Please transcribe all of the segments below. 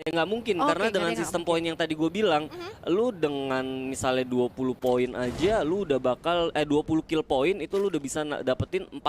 nggak mungkin karena dengan sistem poin yang tadi gue bilang, lu dengan misalnya 20 poin aja, lu udah bakal 20 kill poin itu lu udah bisa dapetin 40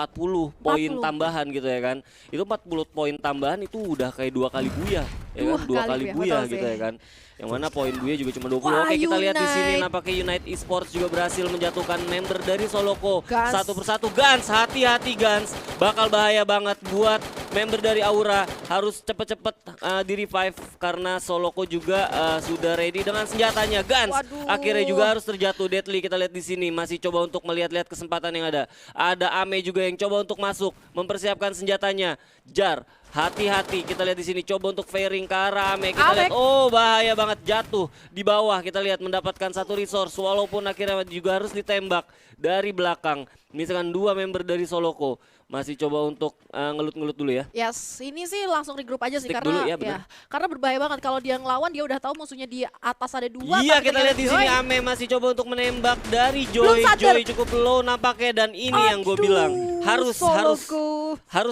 poin tambahan gitu ya kan. Itu 40 poin tambahan itu udah kayak 2 kali buyah, ya kan? 2 kali buyah gitu ya kan. Yang mana poin gue juga cuma 20. Wah, oke, kita lihat di sini nampaknya Unite Esports juga berhasil menjatuhkan member dari Soloko satu persatu. Gans, hati-hati Gans, bakal bahaya banget buat member dari Aura. Harus cepet-cepet di revive karena Soloko juga sudah ready dengan senjatanya. Gans akhirnya juga harus terjatuh. Deadly kita lihat di sini masih coba untuk melihat-lihat kesempatan yang ada. Ada Ame juga yang coba untuk masuk, mempersiapkan senjatanya. Jar, hati-hati, kita lihat di sini coba untuk fairing ke arah Ame. Kita lihat, oh bahaya banget, jatuh di bawah. Kita lihat mendapatkan satu resource walaupun akhirnya juga harus ditembak dari belakang. Misalkan 2 member dari Soloko masih coba untuk ngelut-ngelut dulu ya. Yes, ini sih langsung regroup aja sih karena dulu, ya, karena berbahaya banget kalau dia ngelawan, dia udah tahu musuhnya di atas ada 2. Iya, kita lihat di sini Ame masih coba untuk menembak dari Joy. Joy cukup low nampaknya dan ini yang gue bilang harus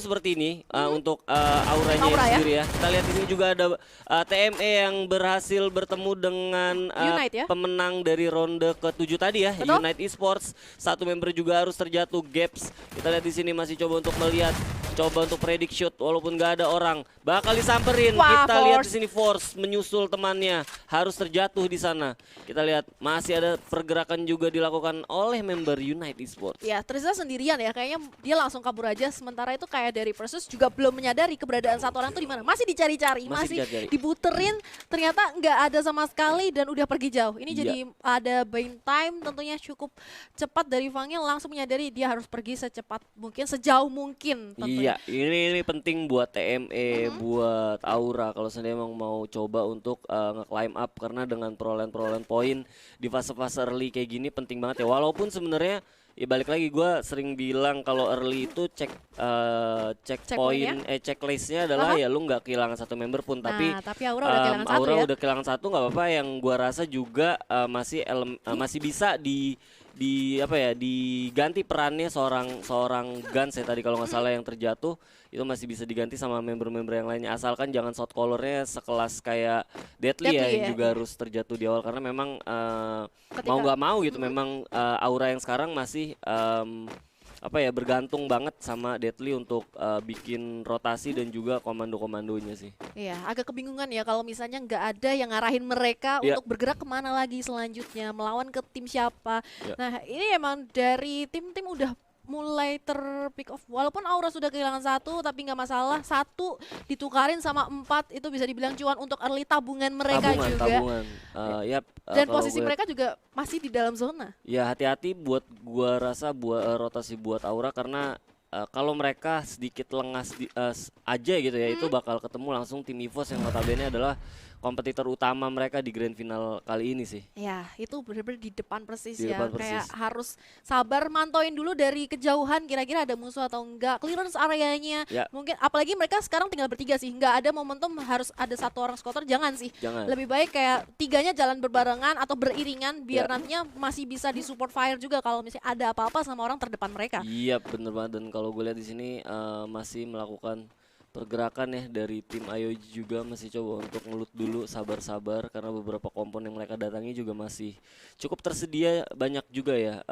seperti ini untuk auranya sendiri ya. Kita lihat di sini juga ada TME yang berhasil bertemu dengan pemenang dari ronde ke-7 tadi ya. Unite Esports, satu member juga harus terjatuh. Gaps kita lihat di sini masih coba untuk melihat, coba untuk predict shoot walaupun nggak ada orang, bakal disamperin. Kita lihat di sini Force menyusul temannya, harus terjatuh di sana. Kita lihat masih ada pergerakan juga dilakukan oleh member Unite Esports. Ya, Tristan sendirian ya, kayaknya dia langsung kabur aja. Sementara itu kayak dari Versus juga belum menyadari keberadaan satu orang tuh di mana. Masih dicari-cari, masih dibuterin, ternyata nggak ada sama sekali dan udah pergi jauh. Ini jadi ada buying time tentunya cukup cepat dari Vangel, langsung menyadari dia harus pergi secepat mungkin, sejauh mungkin tentunya. Iya, ini penting buat TME, buat Aura kalau seandainya emang mau coba untuk nge-climb up, karena dengan perolehan poin di fase-fase early kayak gini penting banget ya. Walaupun sebenarnya ya balik lagi, gue sering bilang kalau early itu cek poin checklistnya adalah ya lu nggak kehilangan satu member pun, tapi Aura udah kehilangan satu ya. Udah kehilangan satu nggak apa-apa. Yang gue rasa juga masih bisa diganti perannya seorang Gans ya tadi kalau nggak salah yang terjatuh itu masih bisa diganti sama member-member yang lainnya, asalkan jangan shot colornya sekelas kayak Deadly ya yang juga harus terjatuh di awal, karena memang mau nggak mau gitu memang Aura yang sekarang masih bergantung banget sama Deadly untuk bikin rotasi dan juga komando-komandonya sih. Iya, agak kebingungan ya kalau misalnya nggak ada yang ngarahin mereka untuk bergerak kemana lagi selanjutnya, melawan ke tim siapa. Nah, ini emang dari tim-tim udah mulai terpick off. Walaupun Aura sudah kehilangan satu, tapi nggak masalah. 1 ditukarin sama 4 itu bisa dibilang cuan untuk early tabungan mereka juga. Dan posisi mereka juga masih di dalam zona. Ya, hati-hati buat gua rasa buat rotasi buat Aura, karena kalau mereka sedikit lengah aja gitu ya, itu bakal ketemu langsung tim EVOS yang notabene adalah kompetitor utama mereka di grand final kali ini sih. Ya, itu benar-benar di depan persis ya. Kayak harus sabar mantauin dulu dari kejauhan kira-kira ada musuh atau enggak. Clearance areanya. Mungkin apalagi mereka sekarang tinggal bertiga sih. Nggak ada momentum harus ada satu orang squatter, jangan sih. Lebih baik kayak 3-nya jalan berbarengan atau beriringan biar nantinya masih bisa di support fire juga kalau misalnya ada apa-apa sama orang terdepan mereka. Iya, bener banget. Dan kalau gue lihat di sini masih melakukan pergerakan ya dari tim IOG juga, masih coba untuk ngelut dulu, sabar-sabar karena beberapa kompon yang mereka datangi juga masih cukup tersedia, banyak juga ya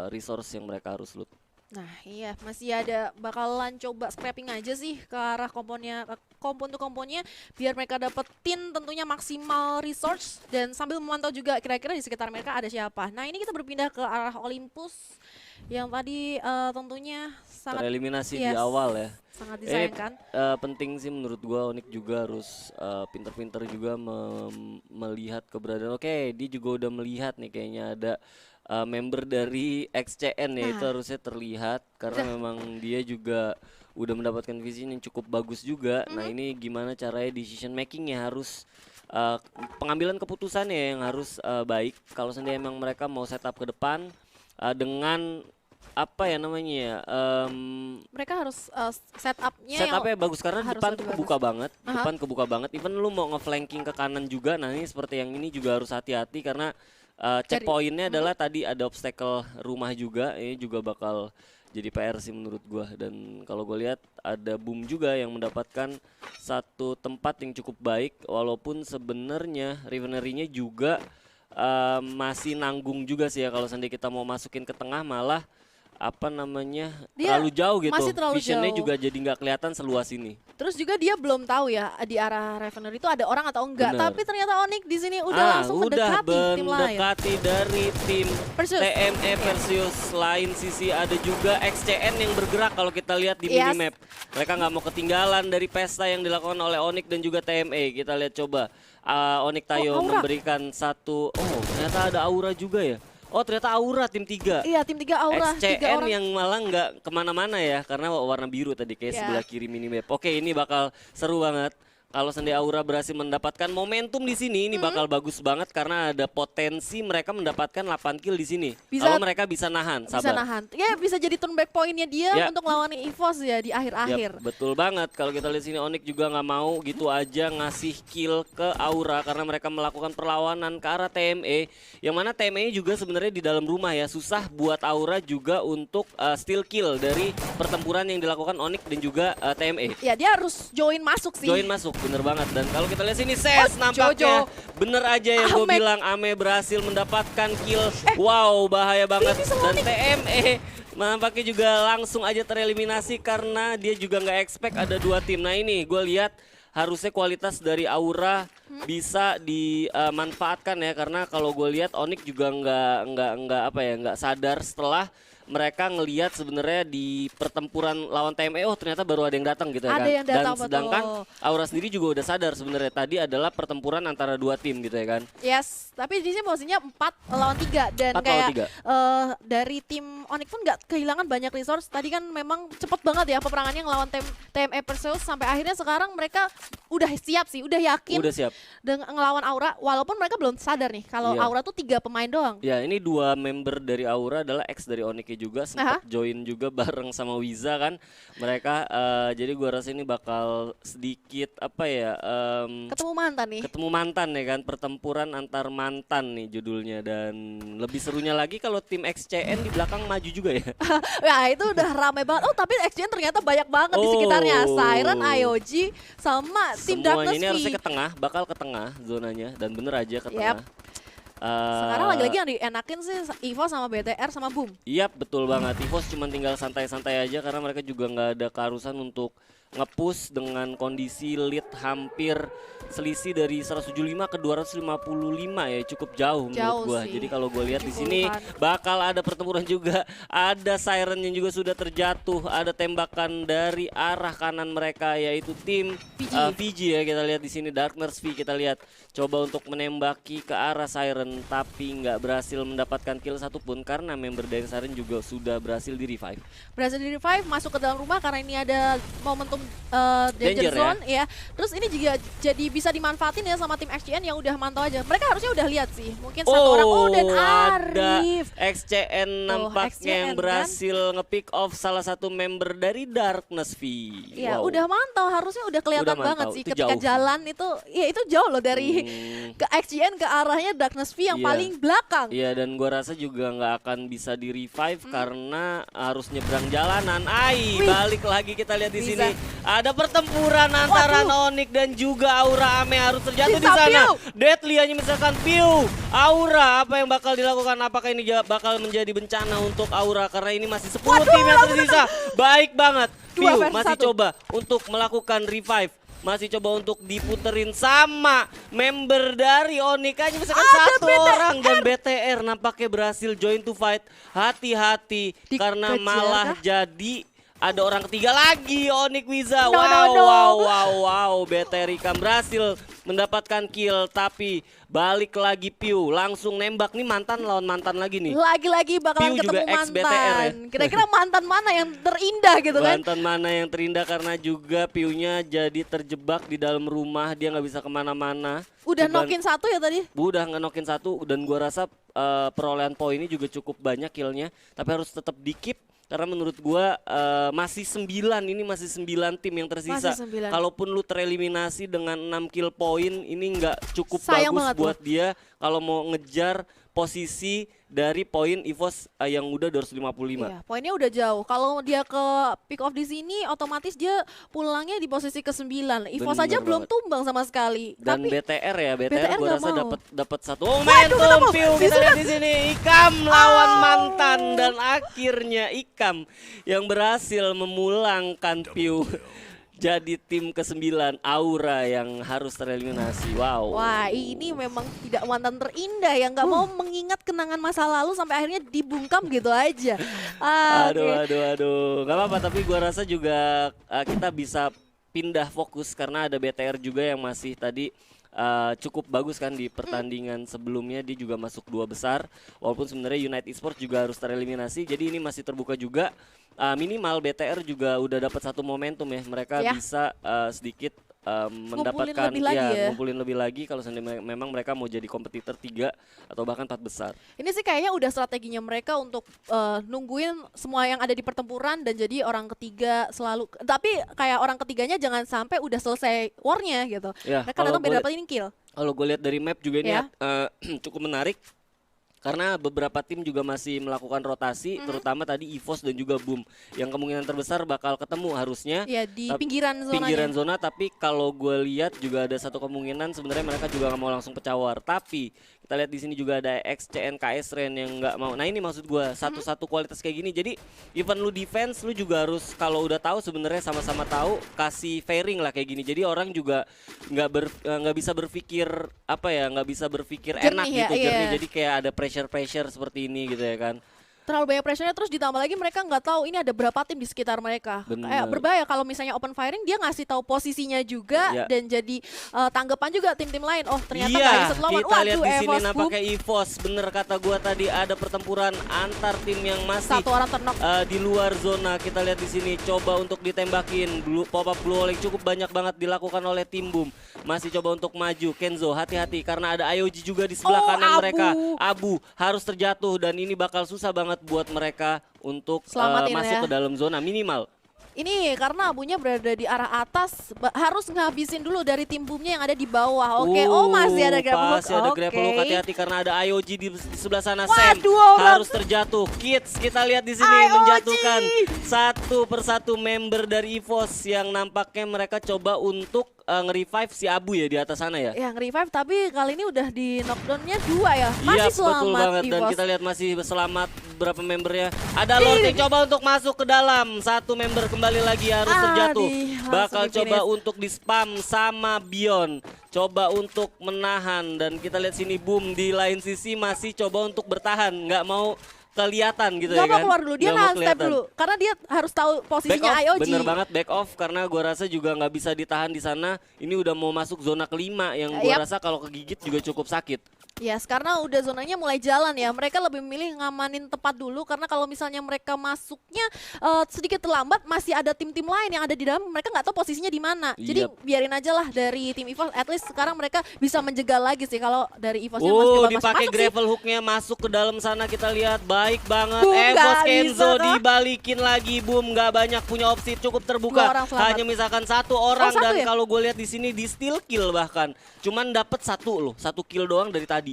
resource yang mereka harus loot. Nah iya, masih ada bakalan coba scrapping aja sih ke arah komponnya, kompon-komponnya biar mereka dapetin tentunya maksimal resource dan sambil memantau juga kira-kira di sekitar mereka ada siapa. Nah ini kita berpindah ke arah Olympus yang tadi tentunya sangat tereliminasi di awal ya. Sangat disayangkan. Penting sih menurut gua, Onyx juga harus pinter-pinter juga melihat keberadaan. Oke, dia juga udah melihat nih kayaknya ada member dari XCN ya, itu harusnya terlihat karena memang dia juga udah mendapatkan vision yang cukup bagus juga. Nah ini gimana caranya decision makingnya harus pengambilan keputusannya yang harus baik. Kalau seandainya emang mereka mau setup ke depan dengan apa ya namanya ya, mereka harus setupnya bagus karena depan tuh kebuka banget, depan kebuka banget. Even lu mau ngeflanking ke kanan juga, nah ini seperti yang ini juga harus hati-hati karena checkpointnya adalah tadi ada obstacle rumah juga, ini juga bakal jadi PR sih menurut gua. Dan kalau gue lihat ada Boom juga yang mendapatkan satu tempat yang cukup baik, walaupun sebenarnya Refinery-nya juga masih nanggung juga sih ya. Kalau seandainya kita mau masukin ke tengah malah apa namanya Dia terlalu jauh gitu, masih terlalu visionnya jauh. juga jadi nggak kelihatan seluas ini. Terus juga dia belum tahu ya di arah Refinery itu ada orang atau enggak. Bener. Tapi ternyata Onyx di sini udah langsung mendekati tim lain. Mendekati dari tim Perseus. TME Perseus. Lain sisi ada juga XCN yang bergerak kalau kita lihat di Yes. minimap. Mereka nggak mau ketinggalan dari pesta yang dilakukan oleh Onyx dan juga TME. Kita lihat coba Onyx Tayo Aura. memberikan satu. Oh ternyata ada Aura juga ya. Oh ternyata Aura tim 3. Iya tim 3 Aura. 3 XCN orang. yang malah nggak kemana-mana ya karena warna biru tadi kayak Ya. sebelah kiri minimap. Oke ini bakal seru banget. Kalau seandainya Aura berhasil mendapatkan momentum di sini, ini bakal bagus banget karena ada potensi mereka mendapatkan 8 kill di sini. Kalau mereka bisa nahan, Bisa sabar. nahan. Ya bisa jadi turn back pointnya dia Ya. untuk lawan EVOS ya di akhir-akhir. Yap, betul banget. Kalau kita lihat sini Onyx juga nggak mau gitu aja ngasih kill ke Aura karena mereka melakukan perlawanan ke arah TME. Yang mana TME juga sebenarnya di dalam rumah ya, susah buat Aura juga untuk steal kill dari pertempuran yang dilakukan Onyx dan juga TME. Ya dia harus join masuk sih. Join masuk, bener banget. Dan kalau kita lihat sini Ses nampaknya bener aja yang gue Ame. bilang, Ame berhasil mendapatkan kill. Wow, bahaya banget. Dan TME nampaknya juga langsung aja tereliminasi karena dia juga nggak expect ada 2 tim. Nah ini gue lihat harusnya kualitas dari Aura bisa dimanfaatkan ya, karena kalau gue lihat Onyx juga nggak sadar setelah mereka ngelihat sebenarnya di pertempuran lawan TME, oh ternyata baru ada yang datang gitu ya Ada kan. yang datang, Dan sedangkan betul. Aura sendiri juga udah sadar sebenarnya tadi adalah pertempuran antara 2 tim gitu ya kan. Yes, tapi di sini posisinya 4 lawan 3 dan 4 lawan kayak 3. dari tim Onyx pun nggak kehilangan banyak resource. Tadi kan memang cepet banget ya peperangannya ngelawan TME Perseus sampai akhirnya sekarang mereka udah siap sih, udah yakin Udah siap. dengan ngelawan Aura walaupun mereka belum sadar nih kalau Iya. Aura tuh 3 pemain doang. Ya ini 2 member dari Aura adalah ex dari Onyx juga, sempat join juga bareng sama Wiza kan. Mereka jadi gua rasa ini bakal sedikit apa ya, Ketemu mantan nih. ketemu mantan ya kan, pertempuran antar mantan nih judulnya. Dan lebih serunya lagi kalau tim XCN di belakang maju juga ya. Ya itu udah rame banget. Oh tapi XGN ternyata banyak banget di sekitarnya. Oh. Siren, IOG, sama tim Semuanya Darkness ini harusnya V. ke tengah, bakal ke tengah zonanya dan bener aja ke Yep. tengah. Sekarang lagi-lagi yang dienakin sih EVO sama BTR sama Boom. Iya betul banget, EVOS cuma tinggal santai-santai aja karena mereka juga nggak ada keharusan untuk nge-push dengan kondisi lead hampir selisih dari 175 ke 255 ya, cukup jauh menurut gua. sih. Jadi kalau gue lihat di sini 70-an. bakal ada pertempuran juga, ada siren yang juga sudah terjatuh, ada tembakan dari arah kanan mereka yaitu tim VG ya. Kita lihat di sini Darkness V, kita lihat coba untuk menembaki ke arah siren tapi nggak berhasil mendapatkan kill satupun karena member dari siren juga sudah berhasil di revive. Berhasil di revive, masuk ke dalam rumah karena ini ada momentum danger Danger zone ya. Terus ini juga jadi bisa dimanfaatin ya sama tim XGN yang udah mantau aja. Mereka harusnya udah lihat sih. Mungkin satu orang, dan ada Arif. XCN nampaknya XCN yang berhasil nge-pick off salah satu member dari Darkness V. Ya Wow. udah mantau, harusnya udah kelihatan Udah mantau, banget sih itu ketika jauh. jalan itu. Ya itu jauh loh dari ke XGN ke arahnya Darkness V yang Iya. paling belakang. Iya, dan gua rasa juga nggak akan bisa di revive karena harus nyebrang jalanan. Ai, Wih. balik lagi kita lihat di Bisa. sini. Ada pertempuran antara Onyx dan juga Aura. Ame harus terjatuh di Bisa, sana. Piu. Deadly hanya misalkan Piu. Aura, apa yang bakal dilakukan? Apakah ini bakal menjadi bencana untuk Aura karena ini masih 10 tim yang tersisa. Baik banget. Dua Piu versus masih satu. coba untuk melakukan revive. Masih coba untuk diputerin sama member dari Onyx aja misalkan Ada satu BTR. orang, dan BTR nampaknya berhasil join to fight. Hati-hati karena Dikejar malah kah? jadi ada orang ketiga lagi, Onyx Wiza. No, Wow, no, no. wow. BTR Ikam berhasil mendapatkan kill tapi balik lagi Piu langsung nembak. Nih mantan lawan mantan lagi nih. Lagi-lagi bakalan Piu juga ketemu ex-BTR ya. mantan. Kira-kira mantan mana yang terindah gitu kan? Mantan mana yang terindah karena juga Piunya jadi terjebak di dalam rumah, dia nggak bisa kemana-mana. Udah Cuman- nokin satu ya tadi? Udah ngenokin satu dan gua rasa perolehan poinnya juga cukup banyak killnya, tapi harus tetap di-keep karena menurut gua masih 9, ini masih 9 tim yang tersisa. Masih 9. Kalaupun lu tereliminasi dengan 6 kill point ini nggak cukup Sayang bagus banget buat dia kalau mau ngejar posisi dari poin EVOS yang udah 255. Iya, poinnya udah jauh. Kalau dia ke pick off di sini, otomatis dia pulangnya di posisi ke-9. EVOS Bener aja belum banget. tumbang sama sekali. Dan Tapi BTR ya, BTR BTR gue nggak rasa mau. dapat satu momentum Piu. Kita lihat di sini Ikam lawan mantan dan akhirnya Ikam yang berhasil memulangkan Piu jadi tim ke-9 Aura yang harus tereliminasi. Wow. wah, ini memang tidak mantan terindah yang nggak mau mengingat kenangan masa lalu sampai akhirnya dibungkam gitu aja. Aduh, Oke. nggak apa-apa. Tapi gua rasa juga kita bisa pindah fokus karena ada BTR juga yang masih tadi cukup bagus kan di pertandingan sebelumnya. Dia juga masuk 2 besar. Walaupun sebenarnya United Esports juga harus tereliminasi. Jadi ini masih terbuka juga. Minimal BTR juga udah dapat satu momentum ya. Mereka Ya. bisa sedikit mendapatkan lebih lagi ya. ngumpulin lebih lagi kalau seandainya memang mereka mau jadi kompetitor 3 atau bahkan 4 besar. Ini sih kayaknya udah strateginya mereka untuk nungguin semua yang ada di pertempuran dan jadi orang ketiga selalu. Tapi kayak orang ketiganya jangan sampai udah selesai war-nya gitu. Ya, Mereka datang biar dapetin kill. kalau gue lihat dari map juga ini Ya. cukup menarik. Karena beberapa tim juga masih melakukan rotasi, terutama tadi EVOS dan juga Boom, yang kemungkinan terbesar bakal ketemu harusnya. Ya di Tapi- pinggiran zonanya. Pinggiran zona, tapi kalau gue lihat juga ada satu kemungkinan sebenarnya mereka juga nggak mau langsung pecah war. Tapi kita lihat di sini juga ada XCNKS Ren yang nggak mau. Nah ini maksud gue satu-satu kualitas kayak gini. Jadi even lu defense, lu juga harus kalau udah tahu sebenarnya sama-sama tahu kasih fairing lah kayak gini. Jadi orang juga nggak bisa berpikir nggak bisa berpikir enak Jernih ya, gitu iya. jernih. Jadi kayak ada pressure seperti ini gitu ya kan. Terlalu banyak pressure-nya, terus ditambah lagi mereka nggak tahu ini ada berapa tim di sekitar mereka. Bener. Kayak berbahaya kalau misalnya open firing dia ngasih tahu posisinya juga Iya. dan jadi tanggapan juga tim-tim lain. Oh ternyata Iya, nggak bisa lawan. kita lihat Waduh, di sini EVOS Boom. nampaknya EVOS. Bener kata gua tadi ada pertempuran antar tim yang masih Satu orang ternok. di luar zona. Kita lihat di sini coba untuk ditembakin. Pop up blue hole cukup banyak banget dilakukan oleh tim Boom. Masih coba untuk maju. Kenzo hati-hati karena ada IOG juga di sebelah Oh, kanan Abu. mereka. Abu harus terjatuh dan ini bakal susah banget buat mereka untuk Selamatin masuk ya. ke dalam zona minimal. Ini karena abunya berada di arah atas, harus ngabisin dulu dari tim boomnya yang ada di bawah. Oke, oh masih ada grapple hook. Masih ada Oke. grapple hook, hati-hati karena ada IOG di sebelah sana. Wah, Sam dua orang. harus terjatuh. Kids kita lihat di sini IOG. menjatuhkan satu persatu member dari EVOS yang nampaknya mereka coba untuk nge-revive si Abu ya di atas sana ya. Yang revive tapi kali ini udah di knockdownnya 2 ya. Masih Iya betul selamat banget dan EVOS. kita lihat masih selamat beberapa membernya. Ada Lord yang coba untuk masuk ke dalam. Satu member kembali lagi harus terjatuh. langsung Bakal coba di-finish. untuk di spam sama Bion. Coba untuk menahan dan kita lihat sini Boom di lain sisi masih coba untuk bertahan, nggak mau kelihatan gitu Nggak ya mau kan. keluar dulu, dia Nggak mau nahan step kelihatan. dulu. Karena dia harus tahu Back posisinya off, IOG. bener banget back off karena gua rasa juga nggak bisa ditahan di sana. Ini udah mau masuk zona kelima yang gua Yap. rasa kalau kegigit juga cukup sakit. Yes, karena udah zonanya mulai jalan ya. Mereka lebih memilih ngamanin tempat dulu karena kalau misalnya mereka masuknya sedikit terlambat, masih ada tim-tim lain yang ada di dalam. Mereka nggak tahu posisinya di mana. Jadi Yap. biarin aja lah dari tim EVOS. At least sekarang mereka bisa menjegal lagi sih kalau dari EVOS-nya masih Dipakai masuk sih. gravel hooknya masuk ke dalam sana kita lihat baik banget. Boom, EVOS nggak Kenzo bisa, kah? dibalikin lagi Boom nggak banyak punya opsi cukup terbuka. Dua orang selamat. Hanya misalkan satu orang satu dan ya? kalau gue lihat di sini di steal kill bahkan cuman dapat satu kill doang dari tadi. 1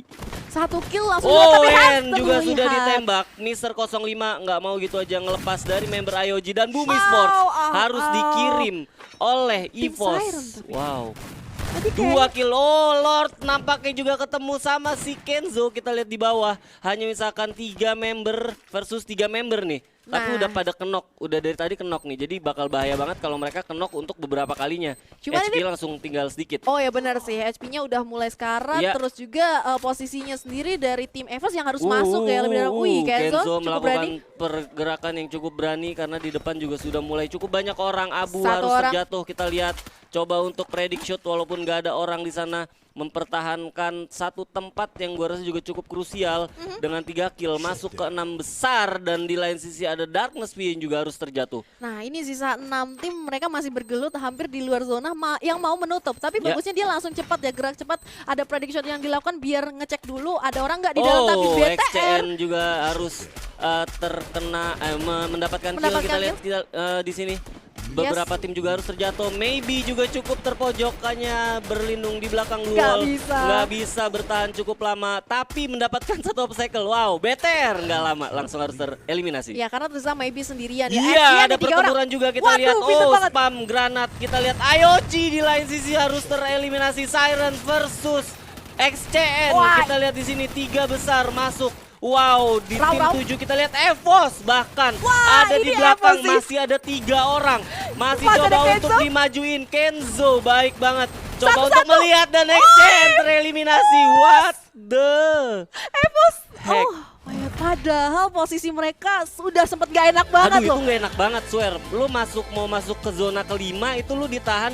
kill langsung dua, tapi Wen Hunter juga sudah melihat. ditembak. Mister 05 nggak mau gitu aja ngelepas dari member IOG dan Bumi Wow, Sports harus dikirim oleh Tim EVOS. Siren tapi. Wow. Tapi 2 kill. Oh Lord nampaknya juga ketemu sama si Kenzo. Kita lihat di bawah hanya misalkan 3 member versus 3 member nih. Tapi Nah. udah pada kenok, udah dari tadi kenok nih. Jadi bakal bahaya banget kalau mereka kenok untuk beberapa kalinya. Cuman HP ini- langsung tinggal sedikit. Oh ya benar sih, HP-nya udah mulai sekarat, Iya. terus juga posisinya sendiri dari tim EVOS yang harus masuk ya lebih dalam. Wih, Kenzo cukup melakukan berani. pergerakan yang cukup berani karena di depan juga sudah mulai cukup banyak orang. Abu Satu harus orang. terjatuh. Kita lihat coba untuk predict shot walaupun gak ada orang di sana, mempertahankan satu tempat yang gua rasa juga cukup krusial dengan 3 kill masuk ke 6 besar dan di lain sisi ada Darkness V yang juga harus terjatuh. Nah ini sisa 6 tim, mereka masih bergelut hampir di luar zona yang mau menutup. Tapi Ya. bagusnya dia langsung cepat ya, gerak cepat. Ada prediction yang dilakukan biar ngecek dulu ada orang nggak di dalam. Tapi BTR XCN juga harus mendapatkan kill. Mendapatkan Kita kill. lihat di sini. Beberapa tim juga harus terjatuh. Maybe juga cukup terpojokannya berlindung di belakang Nggak wall. bisa. Nggak bisa bertahan cukup lama. Tapi mendapatkan satu obstacle. Wow, better. Nggak lama. Langsung harus tereliminasi. Ya karena ternyata maybe sendirian ya. Iya, ada 3 orang. pertempuran juga kita Waduh, lihat. pinter Oh, banget. spam granat. Kita lihat IOG di lain sisi harus tereliminasi. Siren versus XCN. Wah. Kita lihat di sini 3 besar masuk. Wow, di tim Rau. 7 kita lihat Evos bahkan Wah, ada di ini belakang Evos sih. masih ada 3 orang. Masih Masih ada coba Kenzo. untuk dimajuin. Kenzo baik banget. Coba Satu-satu. untuk melihat dan XCN tereliminasi. What the Evos. heck? Oh, padahal posisi mereka sudah sempat gak enak banget Aduh, loh. itu gak enak banget, swear. Lu mau masuk ke zona kelima itu lu ditahan